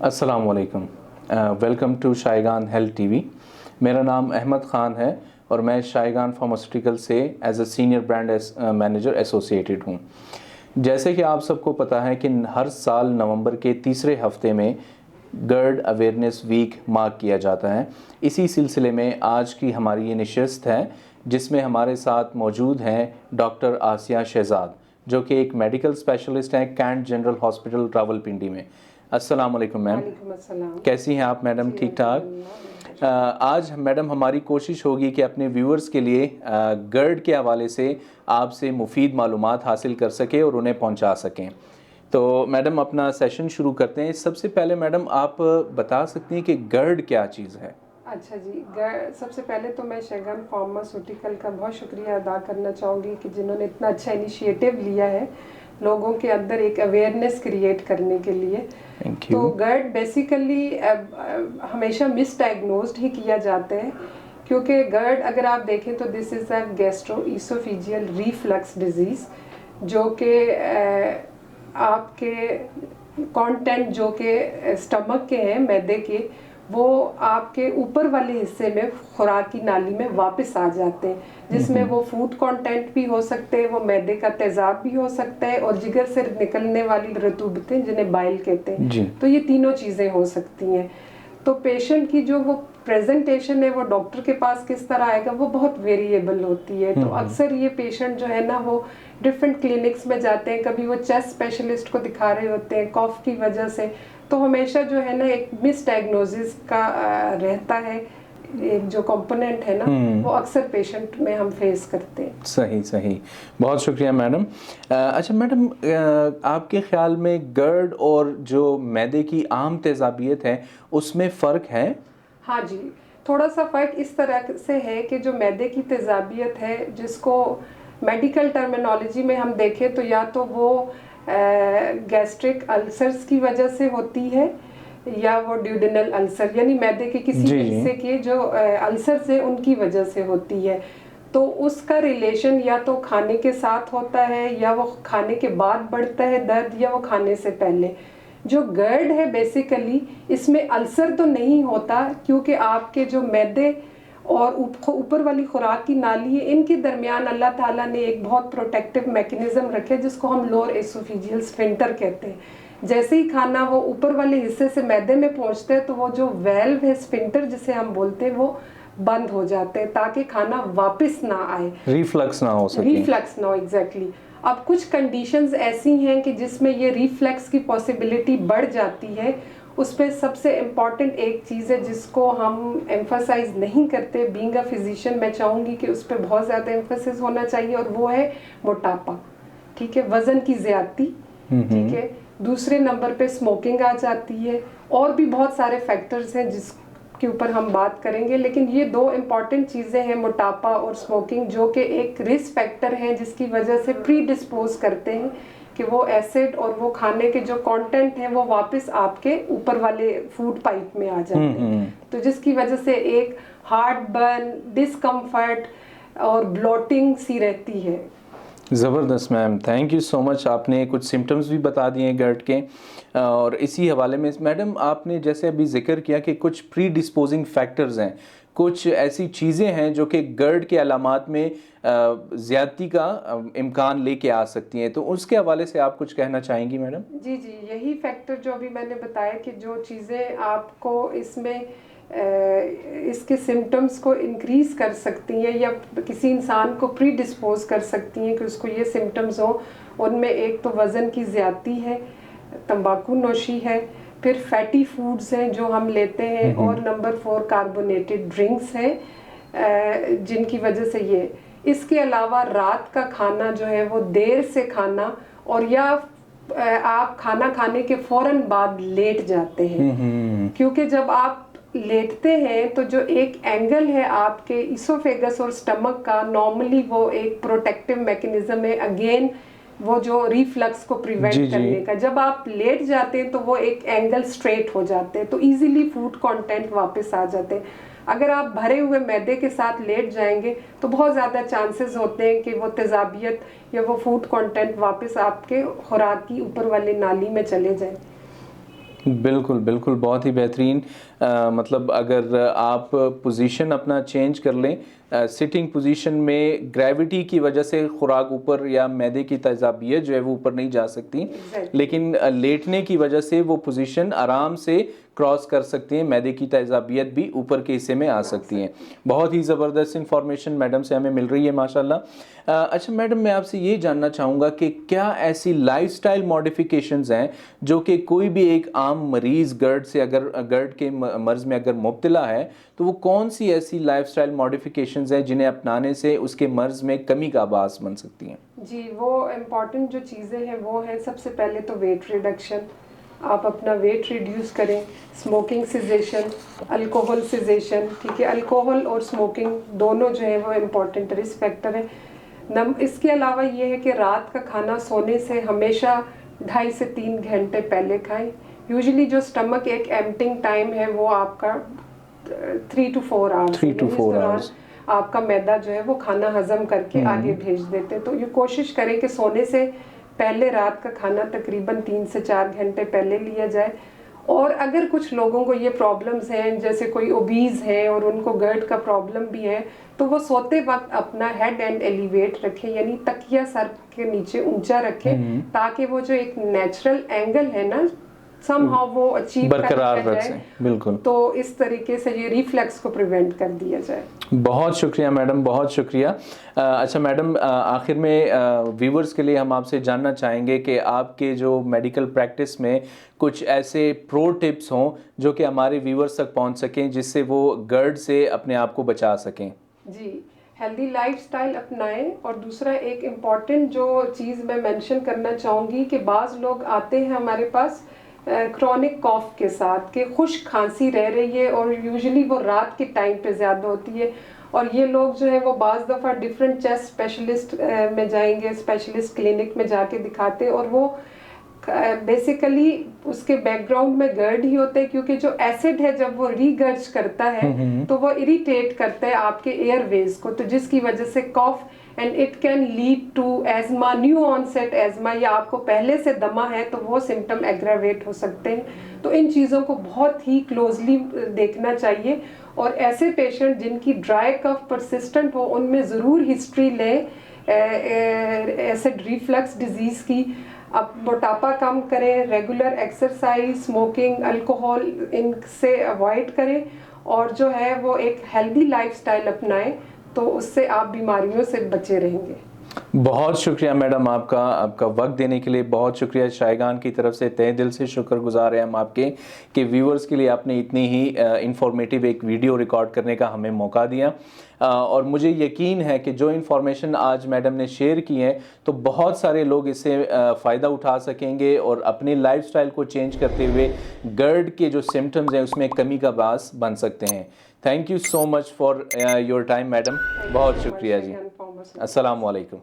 अस्सलाम वालेकुम। Welcome to Shaygan health TV. मेरा नाम अहमद ख़ान है और मैं शायगान फार्मास्यूटिकल से as a senior brand manager associated हूँ। जैसे कि आप सबको पता है कि हर साल नवंबर के तीसरे हफ्ते में गर्ड अवेयरनेस वीक मार्क किया जाता है। इसी सिलसिले में आज की हमारी ये नशिस्त है जिसमें हमारे साथ मौजूद हैं डॉक्टर आसिया शहजाद, जो कि एक मेडिकल स्पेशलिस्ट हैं कैंट जनरल हॉस्पिटल रावलपिंडी में। अस्सलाम वालेकुम मैम। वालेकुम अस्सलाम। कैसी हैं आप मैडम? ठीक ठाक। आज मैडम हमारी कोशिश होगी कि अपने व्यूअर्स के लिए गर्ड के हवाले से आपसे मुफीद मालूमात हासिल कर सकें और उन्हें पहुंचा सकें। तो मैडम अपना सेशन शुरू करते हैं। सबसे पहले मैडम आप बता सकती हैं कि गर्ड क्या चीज़ है? अच्छा जी, सबसे पहले तो मैं शायगान फार्मास्यूटिकल का बहुत शुक्रिया अदा करना चाहूँगी कि जिन्होंने इतना अच्छा इनिशिएटिव लिया है लोगों के अंदर एक अवेयरनेस क्रिएट करने के लिए। तो गर्ड बेसिकली हमेशा मिसडायग्नोज्ड ही किया जाता है, क्योंकि गर्ड अगर आप देखें तो this is a gastroesophageal reflux disease, जो कि आपके कंटेंट जो कि स्टमक के हैं, मैदे के, वो आपके ऊपर वाले हिस्से में खुराक की नाली में वापस आ जाते हैं, जिसमें वो फूड कंटेंट भी हो सकते हैं, वो मैदे का तेज़ाब भी हो सकता है और जिगर से निकलने वाली रतूबतें जिन्हें बाइल कहते हैं। तो ये तीनों चीज़ें हो सकती हैं। तो पेशेंट की जो वो प्रेजेंटेशन है वो डॉक्टर के पास किस तरह आएगा वो बहुत वेरिएबल होती है। तो अक्सर ये पेशेंट जो है ना वो डिफरेंट क्लिनिक्स में जाते हैं, कभी वो चेस्ट स्पेशलिस्ट को दिखा रहे होते हैं कॉफ की वजह से, तो हमेशा जो है ना एक मिस डायग्नोसिस का रहता है, एक जो कंपोनेंट है ना वो अक्सर पेशेंट में हम फेस करते हैं। सही सही, बहुत शुक्रिया मैडम। अच्छा मैडम, आपके ख्याल में गर्ड और जो मैदे की आम तेज़ाबियत है उसमें फ़र्क है? हाँ जी, थोड़ा सा फ़र्क इस तरह से है कि जो मैदे की तेज़ाबियत है, जिसको मेडिकल टर्मिनोलॉजी में हम देखें तो या तो वो गैस्ट्रिक अल्सर्स की वजह से होती है या वो ड्यूडेनल अल्सर यानी मैदे के किसी हिस्से के जो अल्सर्स हैं उनकी वजह से होती है। तो उसका रिलेशन या तो खाने के साथ होता है या वो खाने के बाद बढ़ता है दर्द, या वो खाने से पहले। जो गर्ड है बेसिकली इसमें अल्सर तो नहीं होता, क्योंकि आपके जो मैदे और ऊपर वाली खुराक की नाली है, इनके दरमियान अल्लाह ताला ने एक बहुत प्रोटेक्टिव मैकेनिज्म रखे जिसको हम लोअर एसोफेजियल स्फिंक्टर कहते हैं। जैसे ही खाना वो ऊपर वाले हिस्से से मैदे में पहुंचता है तो वो जो वेल्व है स्फिंक्टर जिसे हम बोलते हैं वो बंद हो जाते हैं ताकि खाना वापस ना आए, रिफ्लक्स ना हो सके। रिफ्लक्स ना हो, एग्जैक्टली। अब कुछ कंडीशंस ऐसी हैं कि जिसमें ये रिफ्लक्स की पॉसिबिलिटी बढ़ जाती है। उस पर सबसे इम्पॉर्टेंट एक चीज़ है जिसको हम एम्फसाइज नहीं करते, बीइंग अ फिजिशियन मैं चाहूँगी कि उस पर बहुत ज़्यादा एम्फसिस होना चाहिए, और वो है मोटापा। ठीक है, वज़न की ज़्यादती। ठीक है, दूसरे नंबर पे स्मोकिंग आ जाती है, और भी बहुत सारे फैक्टर्स हैं जिसके ऊपर हम बात करेंगे, लेकिन ये दो इम्पॉर्टेंट चीज़ें हैं, मोटापा और स्मोकिंग, जो कि एक रिस्क फैक्टर हैं जिसकी वजह से प्री डिस्पोज करते हैं कि वो एसिड और वो खाने के जो कंटेंट हैं वो वापस आपके ऊपर वाले फूड पाइप में आ जाते हैं। तो जिसकी वजह से एक हार्ट बर्न, डिस्कम्फर्ट और ब्लोटिंग सी रहती है। ज़बरदस्त ma'am, thank you so much. आपने कुछ सिम्टम्स भी बता दिए गर्ड के, और इसी हवाले में मैडम आपने जैसे अभी जिक्र किया कि कुछ प्री डिस्पोजिंग फैक्टर्स हैं, कुछ ऐसी चीज़ें हैं जो कि गर्ड के अलामात में ज़्यादती का इम्कान लेके आ सकती हैं, तो उसके हवाले से आप कुछ कहना चाहेंगी मैडम? जी जी, यही फैक्टर जो अभी मैंने बताया कि जो चीज़ें आपको इसमें इसके सिम्टम्स को इंक्रीज कर सकती हैं या किसी इंसान को प्री डिस्पोज कर सकती हैं कि उसको ये सिम्टम्स हो, उनमें एक तो वज़न की ज़्यादती है, तंबाकू नोशी है, फिर फैटी फूड्स हैं जो हम लेते हैं, और नंबर 4 कार्बोनेटेड ड्रिंक्स हैं जिनकी वजह से ये। इसके अलावा रात का खाना जो है वो देर से खाना, और या आप खाना खाने के फ़ौरन बाद लेट जाते हैं, क्योंकि जब आप लेटते हैं तो जो एक एंगल है आपके इसोफेगस और स्टमक का, नॉर्मली वो एक प्रोटेक्टिव मैकेनिज्म है, अगेन वो जो रिफ्लक्स को प्रिवेंट करने का। जब आप लेट जाते हैं तो वो एक एंगल स्ट्रेट हो जाते हैं, तो इजीली फूड कंटेंट वापस आ जाते हैं। अगर आप भरे हुए मैदे के साथ लेट जाएंगे तो बहुत ज़्यादा चांसेस होते हैं कि वो तेज़ाबियत या वो फूड कंटेंट वापस आपके खुराक की ऊपर वाली नाली में चले जाए। बिल्कुल, बिल्कुल, बहुत ही बेहतरीन। मतलब अगर आप पोजीशन अपना चेंज कर लें, सिटिंग पोजीशन में ग्रेविटी की वजह से खुराक ऊपर या मैदे की तेज़ाबियत जो है वो ऊपर नहीं जा सकती, एग्जैक्टली। लेकिन लेटने की वजह से वो पोजीशन आराम से क्रॉस कर सकती हैं, मैदे की तेज़ाबियत भी ऊपर के हिस्से में आ सकती हैं। बहुत ही ज़बरदस्त इंफॉर्मेशन मैडम से हमें मिल रही है माशाल्लाह। अच्छा मैडम, मैं आपसे ये जानना चाहूँगा कि क्या ऐसी लाइफस्टाइल मॉडिफिकेशंस हैं जो कि कोई भी एक आम मरीज़ गर्ड के मर्ज़ में अगर मुब्तला है, तो वो कौन सी ऐसी लाइफस्टाइल मॉडिफिकेशंस हैं जिन्हें अपनाने से उसके मर्ज़ में कमी का बास बन सकती हैं? जी, वो इम्पॉर्टेंट जो चीज़ें हैं वो हैं, सबसे पहले तो वेट रिडक्शन। आप अपना वेट रिड्यूस करें, स्मोकिंग सिजेशन, अल्कोहल सिजेशन, ठीक है। अल्कोहल और स्मोकिंग दोनों जो है वो इम्पॉर्टेंट रिस्क फैक्टर है। इसके अलावा ये है कि रात का खाना सोने से हमेशा 2.5 से 3 घंटे पहले खाएं। यूजुअली जो स्टमक एक एम्प्टिंग टाइम है वो आपका 3 to 4 आवर्स, 3 to 4 hours। आपका मैदा जो है वो खाना हजम करके आगे भेज देते हैं। तो ये कोशिश करें कि सोने से पहले रात का खाना तकरीबन 3 से 4 घंटे पहले लिया जाए। और अगर कुछ लोगों को ये प्रॉब्लम्स हैं, जैसे कोई ओबीज है और उनको गर्ड का प्रॉब्लम भी है, तो वो सोते वक्त अपना हेड एंड एलिवेट रखें, यानी तकिया सर के नीचे ऊंचा रखें, ताकि वो जो एक नेचुरल एंगल है ना, समहाउ वो अचीव बरकरार कर रख जाए। सकें। बिल्कुल। तो इस तरीके से ये रिफ्लेक्स को प्रिवेंट कर दिया जाए। बहुत शुक्रिया मैडम, बहुत शुक्रिया। अच्छा मैडम, आखिर में व्यूवर्स के लिए हम आपसे जानना चाहेंगे कि आपके जो मेडिकल प्रैक्टिस में कुछ ऐसे प्रो टिप्स हों जो कि हमारे व्यूवर्स तक पहुंच सकें, जिससे वो गर्ड से अपने आप को बचा सकें। जी, हेल्दी लाइफस्टाइल अपनाएं। और दूसरा एक इम्पॉर्टेंट जो चीज़ मैं मेंशन करना चाहूँगी कि बाज़ लोग आते हैं हमारे पास क्रॉनिक कॉफ के साथ, कि खुश्क खांसी रह रही है और यूजुअली वो रात के टाइम पे ज़्यादा होती है। और ये लोग जो है वो बाज़ दफ़ा डिफरेंट चेस्ट स्पेशलिस्ट में जाएंगे, स्पेशलिस्ट क्लिनिक में जाके दिखाते हैं, और वो बेसिकली उसके बैकग्राउंड में गर्ड ही होते हैं, क्योंकि जो एसिड है जब वो रीगर्ज करता है तो वो इरिटेट करता है आपके एयरवेज को, तो जिसकी वजह से cough and it can lead to asthma, new onset asthma, या आपको पहले से दमा है तो वो सिम्टम एग्रावेट हो सकते हैं। तो इन चीज़ों को बहुत ही क्लोजली देखना चाहिए। और ऐसे पेशेंट जिनकी ड्राई कफ परसिस्टेंट हो, उनमें ज़रूर हिस्ट्री लें एसिड रिफ्लक्स डिजीज़ की। आप मोटापा कम करें, रेगुलर एक्सरसाइज, स्मोकिंग, अल्कोहल इनसे अवॉइड करें, और जो है वो एक हेल्दी लाइफस्टाइल अपनाएं, तो उससे आप बीमारियों से बचे रहेंगे। बहुत शुक्रिया मैडम, आपका वक्त देने के लिए बहुत शुक्रिया। शायगान की तरफ से तहे दिल से शुक्रगुजार हैं हम आपके कि व्यूवर्स के लिए आपने इतनी ही इंफॉर्मेटिव एक वीडियो रिकॉर्ड करने का हमें मौका दिया। और मुझे यकीन है कि जो इन्फॉर्मेशन आज मैडम ने शेयर की है, तो बहुत सारे लोग इससे फ़ायदा उठा सकेंगे और अपने लाइफस्टाइल को चेंज करते हुए गर्ड के जो सिम्टम्स हैं उसमें कमी का बास बन सकते हैं। Thank you so much for your time madam, बहुत शुक्रिया जी। अस्सलाम वालेकुम।